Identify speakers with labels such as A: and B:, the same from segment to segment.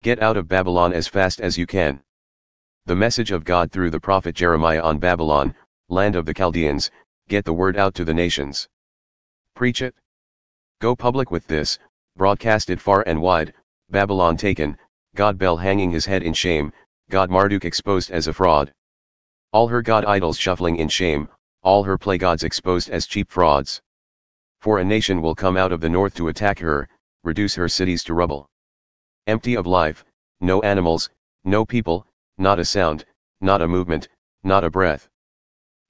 A: Get out of Babylon as fast as you can. The message of God through the prophet Jeremiah on Babylon, land of the Chaldeans, get the word out to the nations. Preach it. Go public with this, broadcast it far and wide, Babylon taken, god-Bel hanging his head in shame, god-Marduk exposed as a fraud. All her god idols shuffling in shame, all her play gods exposed as cheap frauds. For a nation will come out of the north to attack her, reduce her cities to rubble. Empty of life, no animals, no people, not a sound, not a movement, not a breath.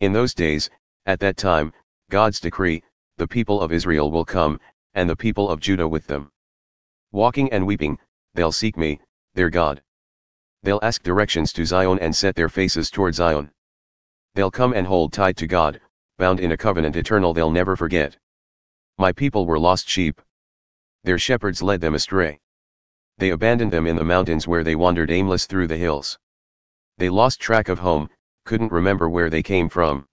A: In those days, at that time, God's decree, the people of Israel will come, and the people of Judah with them. Walking and weeping, they'll seek me, their God. They'll ask directions to Zion and set their faces toward Zion. They'll come and hold tight to God, bound in a covenant eternal they'll never forget. My people were lost sheep. Their shepherds led them astray. They abandoned them in the mountains where they wandered aimless through the hills. They lost track of home, couldn't remember where they came from.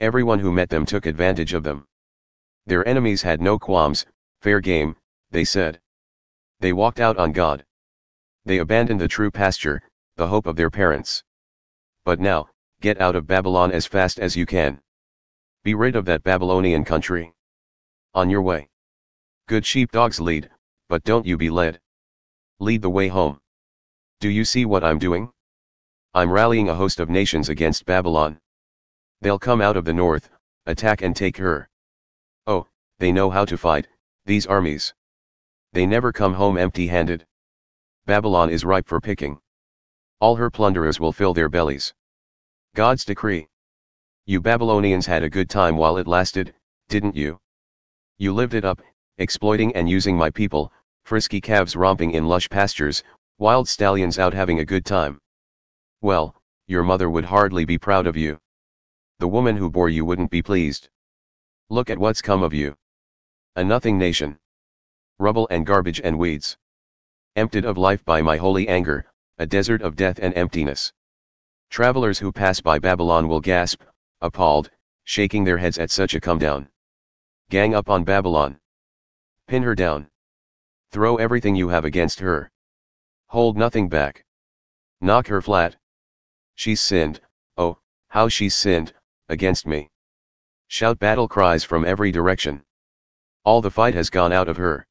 A: Everyone who met them took advantage of them. Their enemies had no qualms, fair game, they said. They walked out on God. They abandoned the true pasture, the hope of their parents. But now, get out of Babylon as fast as you can. Be rid of that Babylonian country. On your way. Good sheepdogs lead, but don't you be led. Lead the way home. Do you see what I'm doing? I'm rallying a host of nations against Babylon. They'll come out of the north, attack and take her. Oh, they know how to fight, these armies. They never come home empty-handed. Babylon is ripe for picking. All her plunderers will fill their bellies. God's decree. You Babylonians had a good time while it lasted, didn't you? You lived it up, exploiting and using my people, frisky calves romping in lush pastures, wild stallions out having a good time. Well, your mother would hardly be proud of you. The woman who bore you wouldn't be pleased. Look at what's come of you. A nothing nation. Rubble and garbage and weeds. Emptied of life by my holy anger, a desert of death and emptiness. Travelers who pass by Babylon will gasp, appalled, shaking their heads at such a comedown. Gang up on Babylon. Pin her down. Throw everything you have against her. Hold nothing back. Knock her flat. She's sinned, oh, how she's sinned, against me. Shout battle cries from every direction. All the fight has gone out of her.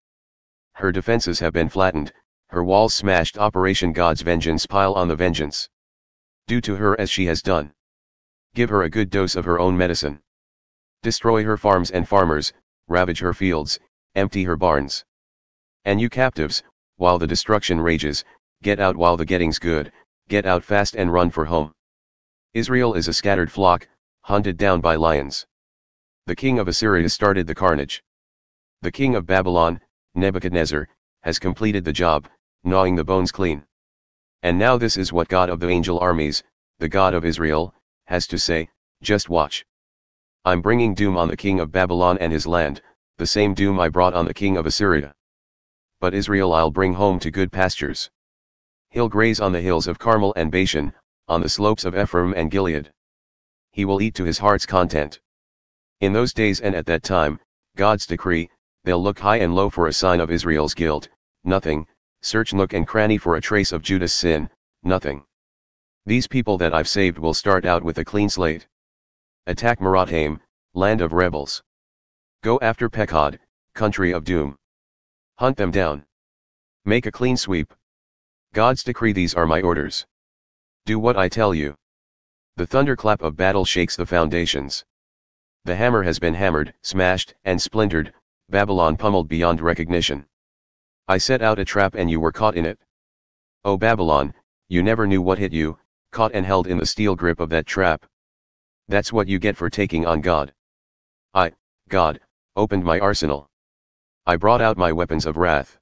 A: Her defenses have been flattened, her walls smashed. Operation God's vengeance, pile on the vengeance. Do to her as she has done. Give her a good dose of her own medicine. Destroy her farms and farmers, ravage her fields, empty her barns. And you captives, while the destruction rages, get out while the getting's good, get out fast and run for home. Israel is a scattered flock, hunted down by lions. The king of Assyria started the carnage. The king of Babylon, Nebuchadnezzar, has completed the job, gnawing the bones clean. And now this is what God-of-the-Angel-Armies, the God of Israel, has to say, just watch. I'm bringing doom on the king of Babylon and his land, the same doom I brought on the king of Assyria. But Israel I'll bring home to good pastures. He'll graze on the hills of Carmel and Bashan, on the slopes of Ephraim and Gilead. He will eat to his heart's content. In those days and at that time, God's decree, they'll look high and low for a sign of Israel's guilt, nothing, search nook and cranny for a trace of Judah's sin, nothing. These people that I've saved will start out with a clean slate. Attack Marathaim, land of rebels. Go after Pekod, country of doom. Hunt them down. Make a clean sweep. God's decree, these are my orders. Do what I tell you. The thunderclap of battle shakes the foundations. The hammer has been hammered, smashed, and splintered, Babylon pummeled beyond recognition. I set out a trap and you were caught in it. O Babylon, you never knew what hit you, caught and held in the steel grip of that trap. That's what you get for taking on God. I, God, opened my arsenal. I brought out my weapons of wrath.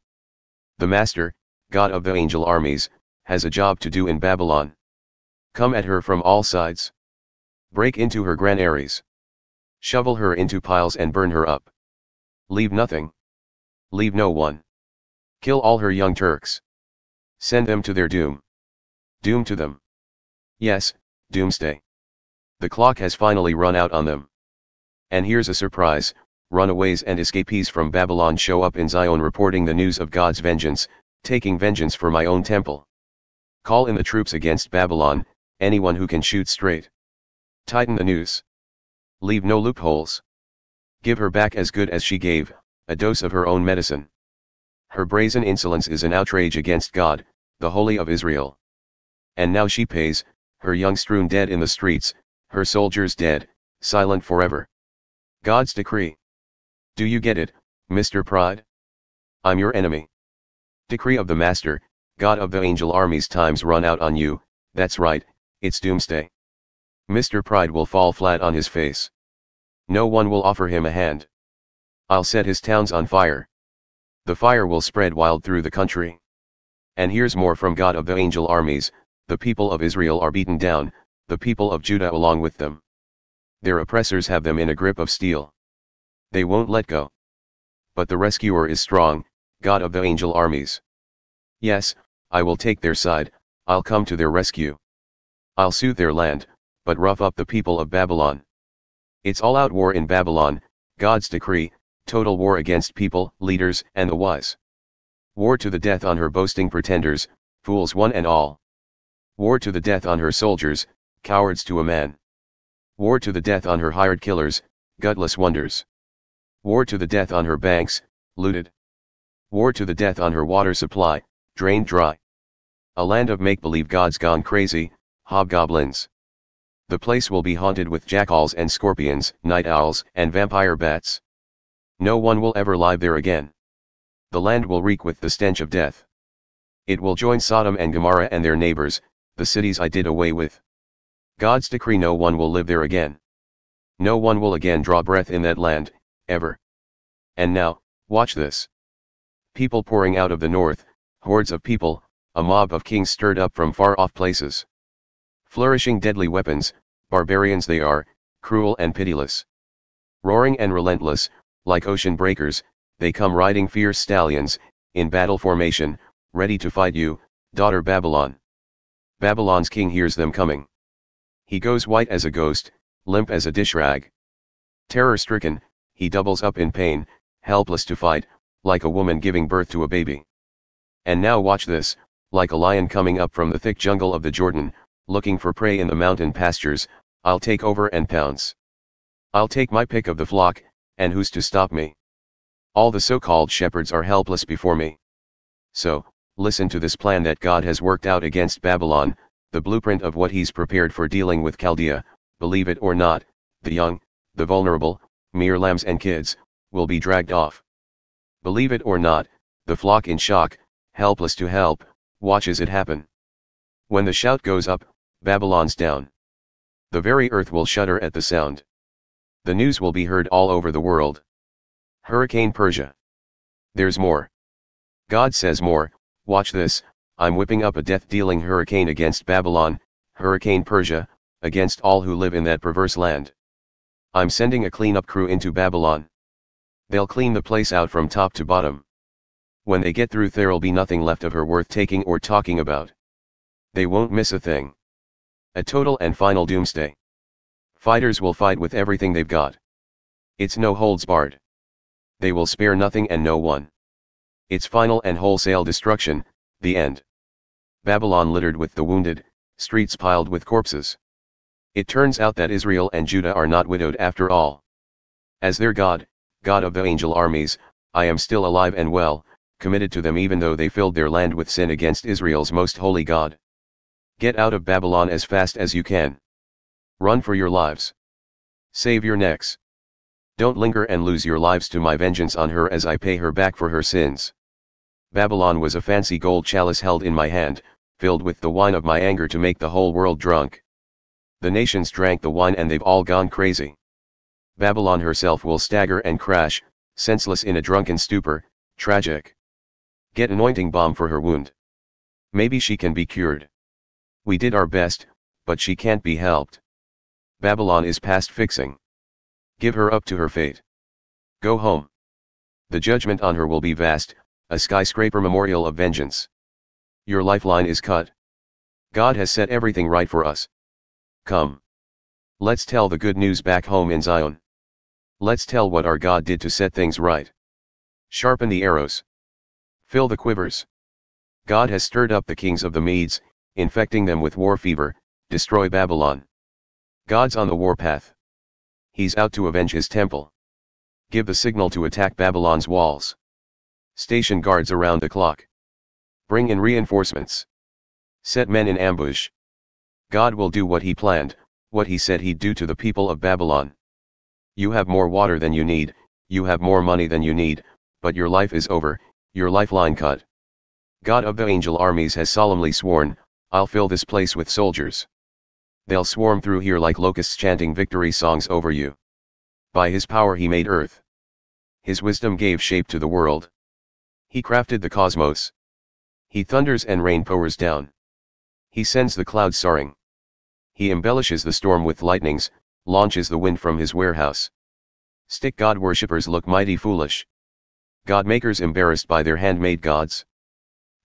A: The Master, God of the angel armies, has a job to do in Babylon. Come at her from all sides. Break into her granaries. Shovel her into piles and burn her up. Leave nothing. Leave no one. Kill all her young Turks. Send them to their doom. Doom to them. Yes, doomsday. The clock has finally run out on them. And here's a surprise, runaways and escapees from Babylon show up in Zion reporting the news of God's vengeance, taking vengeance for my own temple. Call in the troops against Babylon, anyone who can shoot straight. Tighten the noose. Leave no loopholes. Give her back as good as she gave, a dose of her own medicine. Her brazen insolence is an outrage against God, the Holy of Israel. And now she pays, her young strewn dead in the streets, her soldiers dead, silent forever. God's decree. Do you get it, Mr. Pride? I'm your enemy. Decree of the Master, God of the Angel Armies. Time's run out on you, that's right, it's doomsday. Mr. Pride will fall flat on his face. No one will offer him a hand. I'll set his towns on fire. The fire will spread wild through the country. And here's more from God of the Angel Armies, the people of Israel are beaten down, the people of Judah along with them. Their oppressors have them in a grip of steel. They won't let go. But the rescuer is strong, God of the Angel Armies. Yes, I will take their side, I'll come to their rescue. I'll soothe their land, but rough up the people of Babylon. It's all-out war in Babylon, God's decree, total war against people, leaders, and the wise. War to the death on her boasting pretenders, fools one and all. War to the death on her soldiers, cowards to a man. War to the death on her hired killers, gutless wonders. War to the death on her banks, looted. War to the death on her water supply, drained dry. A land of make-believe gods gone crazy, hobgoblins. The place will be haunted with jackals and scorpions, night owls, and vampire bats. No one will ever live there again. The land will reek with the stench of death. It will join Sodom and Gomorrah and their neighbors, the cities I did away with. God's decree: no one will live there again. No one will again draw breath in that land, ever. And now, watch this. People pouring out of the north, hordes of people, a mob of kings stirred up from far-off places. Flourishing deadly weapons, barbarians they are, cruel and pitiless. Roaring and relentless, like ocean breakers, they come riding fierce stallions, in battle formation, ready to fight you, daughter Babylon. Babylon's king hears them coming. He goes white as a ghost, limp as a dish rag. Terror-stricken, he doubles up in pain, helpless to fight, like a woman giving birth to a baby. And now watch this, like a lion coming up from the thick jungle of the Jordan, looking for prey in the mountain pastures, I'll take over and pounce. I'll take my pick of the flock, and who's to stop me? All the so-called shepherds are helpless before me. So, listen to this plan that God has worked out against Babylon, the blueprint of what he's prepared for dealing with Chaldea. Believe it or not, the young, the vulnerable, mere lambs and kids, will be dragged off. Believe it or not, the flock in shock, helpless to help, watches it happen. When the shout goes up, Babylon's down. The very earth will shudder at the sound. The news will be heard all over the world. Hurricane Persia. There's more. God says more. Watch this, I'm whipping up a death-dealing hurricane against Babylon, Hurricane Persia, against all who live in that perverse land. I'm sending a cleanup crew into Babylon. They'll clean the place out from top to bottom. When they get through, there'll be nothing left of her worth taking or talking about. They won't miss a thing. A total and final doomsday. Fighters will fight with everything they've got. It's no holds barred. They will spare nothing and no one. It's final and wholesale destruction, the end. Babylon littered with the wounded, streets piled with corpses. It turns out that Israel and Judah are not widowed after all. As their God, God of the angel armies, I am still alive and well, committed to them even though they filled their land with sin against Israel's most holy God. Get out of Babylon as fast as you can. Run for your lives. Save your necks. Don't linger and lose your lives to my vengeance on her as I pay her back for her sins. Babylon was a fancy gold chalice held in my hand, filled with the wine of my anger to make the whole world drunk. The nations drank the wine and they've all gone crazy. Babylon herself will stagger and crash, senseless in a drunken stupor, tragic. Get anointing balm for her wound. Maybe she can be cured. We did our best, but she can't be helped. Babylon is past fixing. Give her up to her fate. Go home. The judgment on her will be vast, a skyscraper memorial of vengeance. Your lifeline is cut. God has set everything right for us. Come. Let's tell the good news back home in Zion. Let's tell what our God did to set things right. Sharpen the arrows. Fill the quivers. God has stirred up the kings of the Medes, infecting them with war fever, destroy Babylon. God's on the warpath. He's out to avenge his temple. Give the signal to attack Babylon's walls. Station guards around the clock. Bring in reinforcements. Set men in ambush. God will do what he planned, what he said he'd do to the people of Babylon. You have more water than you need, you have more money than you need, but your life is over, your lifeline cut. God of the angel armies has solemnly sworn, I'll fill this place with soldiers. They'll swarm through here like locusts chanting victory songs over you. By his power he made earth. His wisdom gave shape to the world. He crafted the cosmos. He thunders and rain pours down. He sends the clouds soaring. He embellishes the storm with lightnings, launches the wind from his warehouse. Stick God worshippers look mighty foolish. God makers embarrassed by their handmade gods.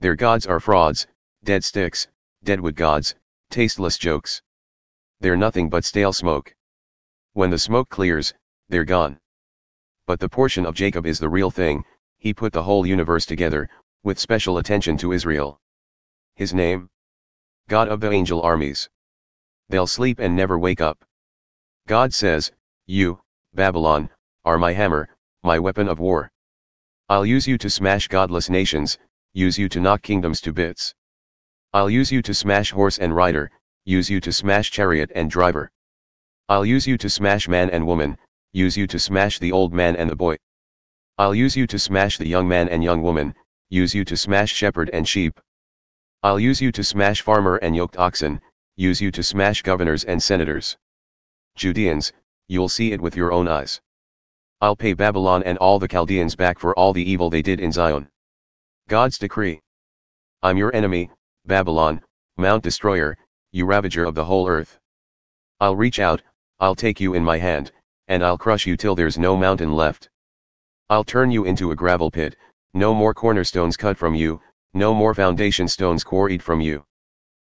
A: Their gods are frauds, dead sticks, deadwood gods, tasteless jokes. They're nothing but stale smoke. When the smoke clears, they're gone. But the portion of Jacob is the real thing, he put the whole universe together, with special attention to Israel. His name? God of the angel armies. They'll sleep and never wake up. God says, you, Babylon, are my hammer, my weapon of war. I'll use you to smash godless nations, use you to knock kingdoms to bits. I'll use you to smash horse and rider, use you to smash chariot and driver. I'll use you to smash man and woman, use you to smash the old man and the boy. I'll use you to smash the young man and young woman, use you to smash shepherd and sheep. I'll use you to smash farmer and yoked oxen, use you to smash governors and senators. Judeans, you'll see it with your own eyes. I'll pay Babylon and all the Chaldeans back for all the evil they did in Zion. God's decree. I'm your enemy, Babylon, Mount Destroyer, you ravager of the whole earth. I'll reach out, I'll take you in my hand, and I'll crush you till there's no mountain left. I'll turn you into a gravel pit, no more cornerstones cut from you, no more foundation stones quarried from you.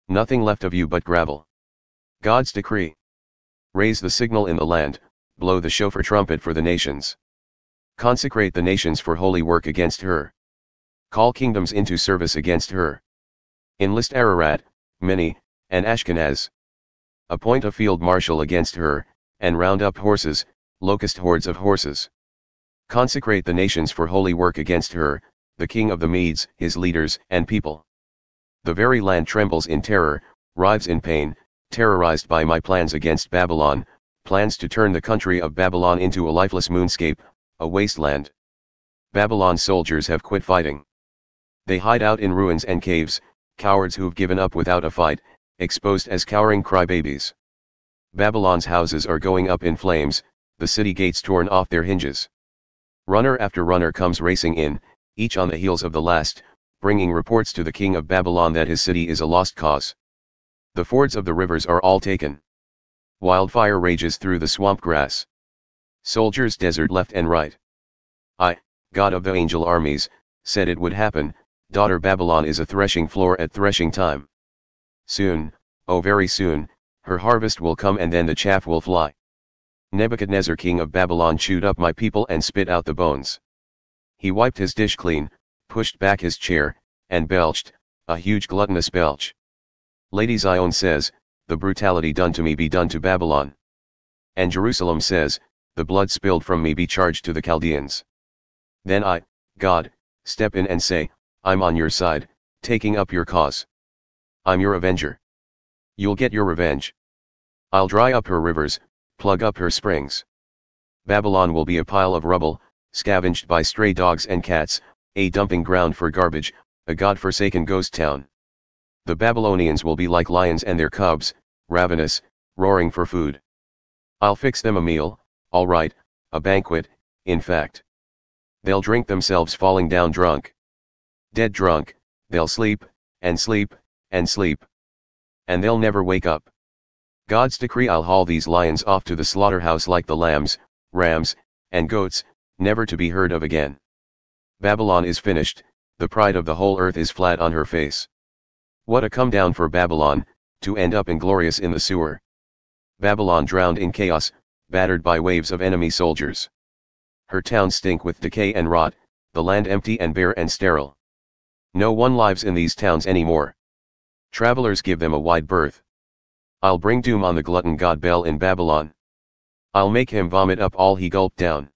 A: Nothing left of you but gravel. God's decree. Raise the signal in the land, blow the shofar trumpet for the nations. Consecrate the nations for holy work against her. Call kingdoms into service against her. Enlist Ararat, Mini, and Ashkenaz. Appoint a field marshal against her, and round up horses, locust hordes of horses. Consecrate the nations for holy work against her, the king of the Medes, his leaders and people. The very land trembles in terror, writhes in pain, terrorized by my plans against Babylon, plans to turn the country of Babylon into a lifeless moonscape, a wasteland. Babylon's soldiers have quit fighting. They hide out in ruins and caves, cowards who've given up without a fight, exposed as cowering crybabies. Babylon's houses are going up in flames, the city gates torn off their hinges. Runner after runner comes racing in, each on the heels of the last, bringing reports to the king of Babylon that his city is a lost cause. The fords of the rivers are all taken. Wildfire rages through the swamp grass. Soldiers desert left and right. I, God of the angel armies, said it would happen, daughter Babylon is a threshing floor at threshing time. Soon, oh very soon, her harvest will come and then the chaff will fly. Nebuchadnezzar king of Babylon chewed up my people and spit out the bones. He wiped his dish clean, pushed back his chair, and belched, a huge gluttonous belch. Lady Zion says, the brutality done to me be done to Babylon. And Jerusalem says, the blood spilled from me be charged to the Chaldeans. Then I, God, step in and say, I'm on your side, taking up your cause. I'm your avenger. You'll get your revenge. I'll dry up her rivers, plug up her springs. Babylon will be a pile of rubble, scavenged by stray dogs and cats, a dumping ground for garbage, a god-forsaken ghost town. The Babylonians will be like lions and their cubs, ravenous, roaring for food. I'll fix them a meal, all right, a banquet, in fact. They'll drink themselves falling down drunk. Dead drunk, they'll sleep, and sleep, and sleep. And they'll never wake up. God's decree, I'll haul these lions off to the slaughterhouse like the lambs, rams, and goats, never to be heard of again. Babylon is finished, the pride of the whole earth is flat on her face. What a come down for Babylon, to end up inglorious in the sewer. Babylon drowned in chaos, battered by waves of enemy soldiers. Her towns stink with decay and rot, the land empty and bare and sterile. No one lives in these towns anymore. Travelers give them a wide berth. I'll bring doom on the glutton god-Bel in Babylon. I'll make him vomit up all he gulped down.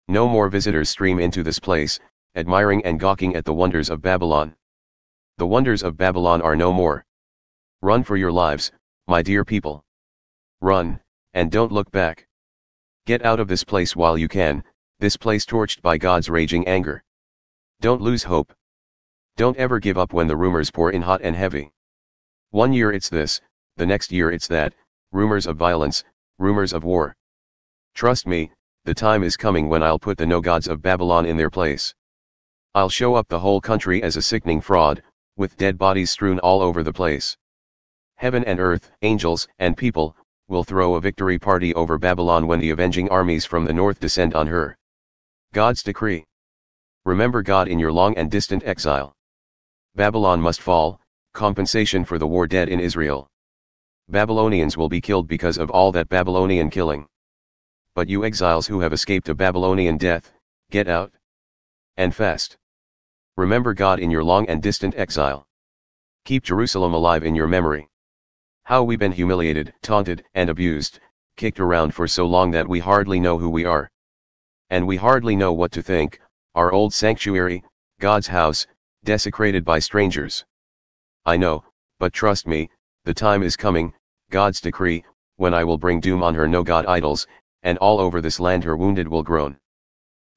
A: No more visitors stream into this place, admiring and gawking at the wonders of Babylon. The wonders of Babylon are no more. Run for your lives, my dear people. Run, and don't look back. Get out of this place while you can, this place torched by God's raging anger. Don't lose hope. Don't ever give up when the rumors pour in hot and heavy. One year it's this, the next year it's that, rumors of violence, rumors of war. Trust me, the time is coming when I'll put the no-gods of Babylon in their place. I'll show up the whole country as a sickening fraud, with dead bodies strewn all over the place. Heaven and earth, angels and people, will throw a victory party over Babylon when the avenging armies from the north descend on her. God's decree. Remember God in your long and distant exile. Babylon must fall, compensation for the war dead in Israel. Babylonians will be killed because of all that Babylonian killing. But you exiles who have escaped a Babylonian death, get out and fast. Remember God in your long and distant exile. Keep Jerusalem alive in your memory. How we've been humiliated, taunted, and abused, kicked around for so long that we hardly know who we are. And we hardly know what to think, our old sanctuary, God's house, desecrated by strangers. I know, but trust me, the time is coming, God's decree, when I will bring doom on her no-God idols, and all over this land her wounded will groan.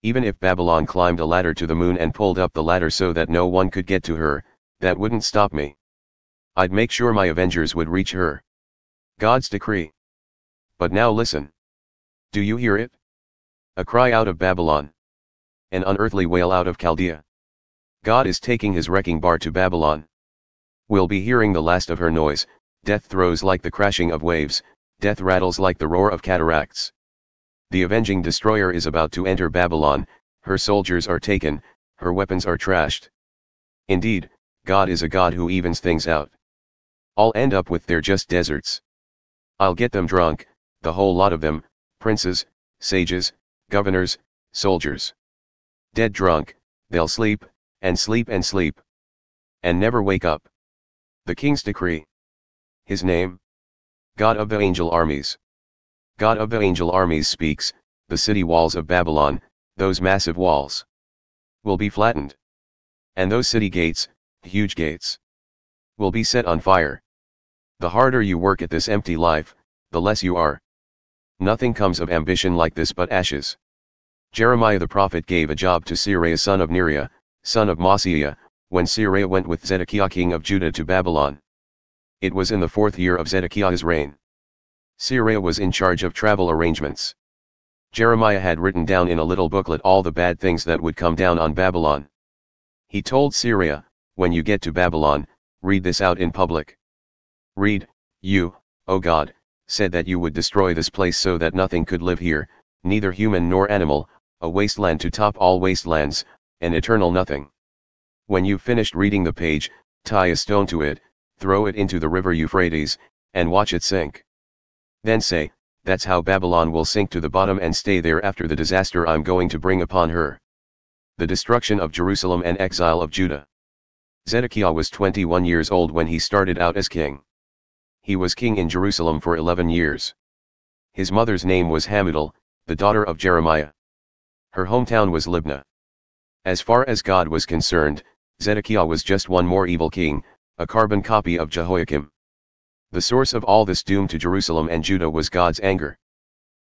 A: Even if Babylon climbed a ladder to the moon and pulled up the ladder so that no one could get to her, that wouldn't stop me. I'd make sure my avengers would reach her. God's decree. But now listen. Do you hear it? A cry out of Babylon. An unearthly wail out of Chaldea. God is taking his wrecking bar to Babylon. We'll be hearing the last of her noise, death throes like the crashing of waves, death rattles like the roar of cataracts. The avenging destroyer is about to enter Babylon, her soldiers are taken, her weapons are trashed. Indeed, God is a God who evens things out. I'll end up with their just deserts. I'll get them drunk, the whole lot of them, princes, sages, governors, soldiers. Dead drunk, they'll sleep, and sleep and sleep. And never wake up. The king's decree. His name? God-of-the-Angel-Armies. God-of-the-Angel-Armies speaks, the city walls of Babylon, those massive walls, will be flattened. And those city gates, huge gates, will be set on fire. The harder you work at this empty life, the less you are. Nothing comes of ambition like this but ashes. Jeremiah the prophet gave a job to Seraiah son of Neriah, son of Maaseiah, when Seraiah went with Zedekiah king of Judah to Babylon. It was in the 4th year of Zedekiah's reign. Seraiah was in charge of travel arrangements. Jeremiah had written down in a little booklet all the bad things that would come down on Babylon. He told Seraiah, when you get to Babylon, read this out in public. Read, you, O God, said that you would destroy this place so that nothing could live here, neither human nor animal, a wasteland to top all wastelands, an eternal nothing. When you've finished reading the page, tie a stone to it, throw it into the river Euphrates, and watch it sink. Then say, that's how Babylon will sink to the bottom and stay there after the disaster I'm going to bring upon her. The destruction of Jerusalem and exile of Judah. Zedekiah was 21 years old when he started out as king. He was king in Jerusalem for 11 years. His mother's name was Hamudal, the daughter of Jeremiah. Her hometown was Libnah. As far as God was concerned, Zedekiah was just one more evil king, a carbon copy of Jehoiakim. The source of all this doom to Jerusalem and Judah was God's anger.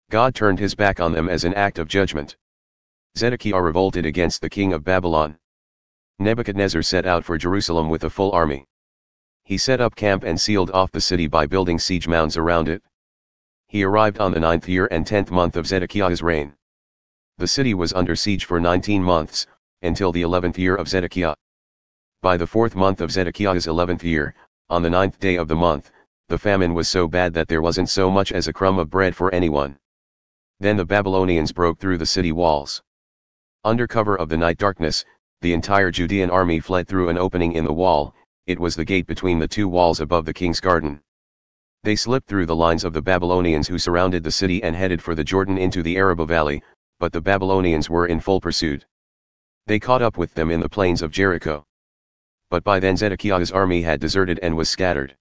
A: God turned his back on them as an act of judgment. Zedekiah revolted against the king of Babylon. Nebuchadnezzar set out for Jerusalem with a full army. He set up camp and sealed off the city by building siege mounds around it. He arrived on the 9th year and 10th month of Zedekiah's reign. The city was under siege for 19 months, until the 11th year of Zedekiah. By the 4th month of Zedekiah's 11th year, on the 9th day of the month, the famine was so bad that there wasn't so much as a crumb of bread for anyone. Then the Babylonians broke through the city walls. Under cover of the night darkness, the entire Judean army fled through an opening in the wall. It was the gate between the two walls above the king's garden. They slipped through the lines of the Babylonians who surrounded the city and headed for the Jordan into the Araba valley, but the Babylonians were in full pursuit. They caught up with them in the plains of Jericho. But by then Zedekiah's army had deserted and was scattered.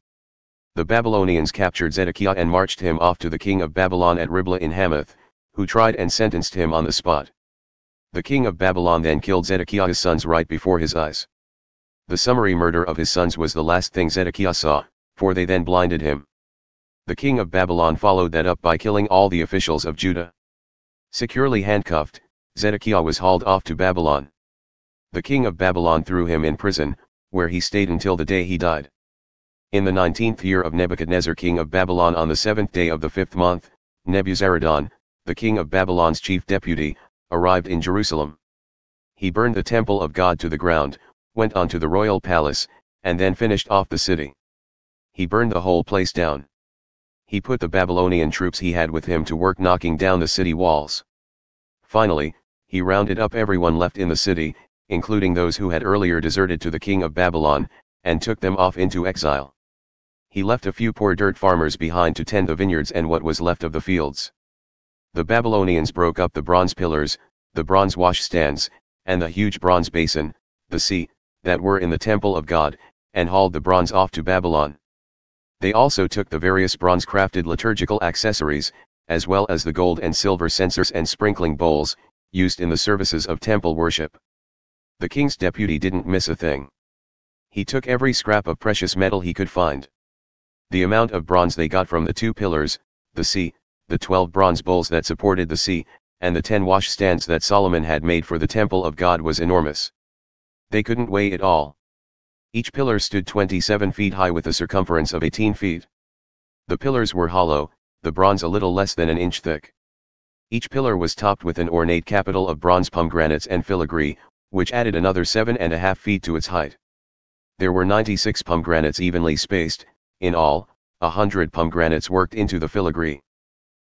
A: The Babylonians captured Zedekiah and marched him off to the king of Babylon at Riblah in Hamath, who tried and sentenced him on the spot. The king of Babylon then killed Zedekiah's sons right before his eyes. The summary murder of his sons was the last thing Zedekiah saw, for they then blinded him. The king of Babylon followed that up by killing all the officials of Judah. Securely handcuffed, Zedekiah was hauled off to Babylon. The king of Babylon threw him in prison, where he stayed until the day he died. In the 19th year of Nebuchadnezzar king of Babylon, on the 7th day of the 5th month, Nebuzaradan, the king of Babylon's chief deputy, arrived in Jerusalem. He burned the temple of God to the ground, went on to the royal palace, and then finished off the city. He burned the whole place down. He put the Babylonian troops he had with him to work knocking down the city walls. Finally, he rounded up everyone left in the city, including those who had earlier deserted to the king of Babylon, and took them off into exile. He left a few poor dirt farmers behind to tend the vineyards and what was left of the fields. The Babylonians broke up the bronze pillars, the bronze washstands, and the huge bronze basin, the sea, that were in the temple of God, and hauled the bronze off to Babylon. They also took the various bronze-crafted liturgical accessories, as well as the gold and silver censers and sprinkling bowls, used in the services of temple worship. The king's deputy didn't miss a thing. He took every scrap of precious metal he could find. The amount of bronze they got from the 2 pillars, the sea, the 12 bronze bowls that supported the sea, and the 10 washstands that Solomon had made for the temple of God was enormous. They couldn't weigh it all. Each pillar stood 27 feet high with a circumference of 18 feet. The pillars were hollow, the bronze a little less than an inch thick. Each pillar was topped with an ornate capital of bronze pomegranates and filigree, which added another 7.5 feet to its height. There were 96 pomegranates evenly spaced, in all, 100 pomegranates worked into the filigree.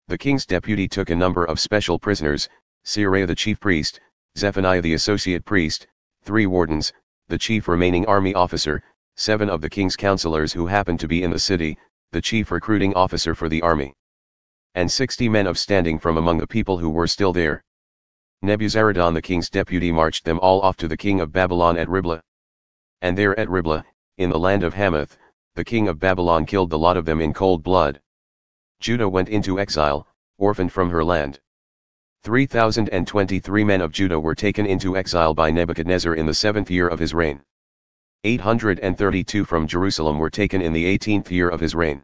A: The king's deputy took a number of special prisoners, Seraiah the chief priest, Zephaniah the associate priest, 3 wardens, the chief remaining army officer, 7 of the king's counselors who happened to be in the city, the chief recruiting officer for the army, and 60 men of standing from among the people who were still there. Nebuzaradan the king's deputy marched them all off to the king of Babylon at Riblah. And there at Riblah, in the land of Hamath, the king of Babylon killed the lot of them in cold blood. Judah went into exile, orphaned from her land. 3,023 men of Judah were taken into exile by Nebuchadnezzar in the 7th year of his reign. 832 from Jerusalem were taken in the 18th year of his reign.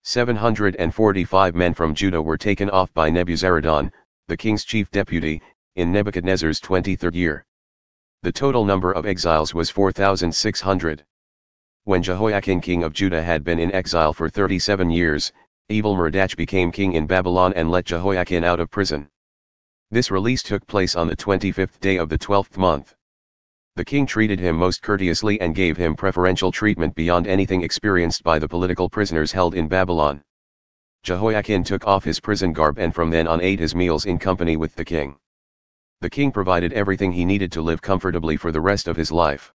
A: 745 men from Judah were taken off by Nebuzaradan, the king's chief deputy, in Nebuchadnezzar's 23rd year. The total number of exiles was 4,600. When Jehoiakim king of Judah had been in exile for 37 years, Evil-Merodach became king in Babylon and let Jehoiakim out of prison. This release took place on the 25th day of the 12th month. The king treated him most courteously and gave him preferential treatment beyond anything experienced by the political prisoners held in Babylon. Jehoiakim took off his prison garb and from then on ate his meals in company with the king. The king provided everything he needed to live comfortably for the rest of his life.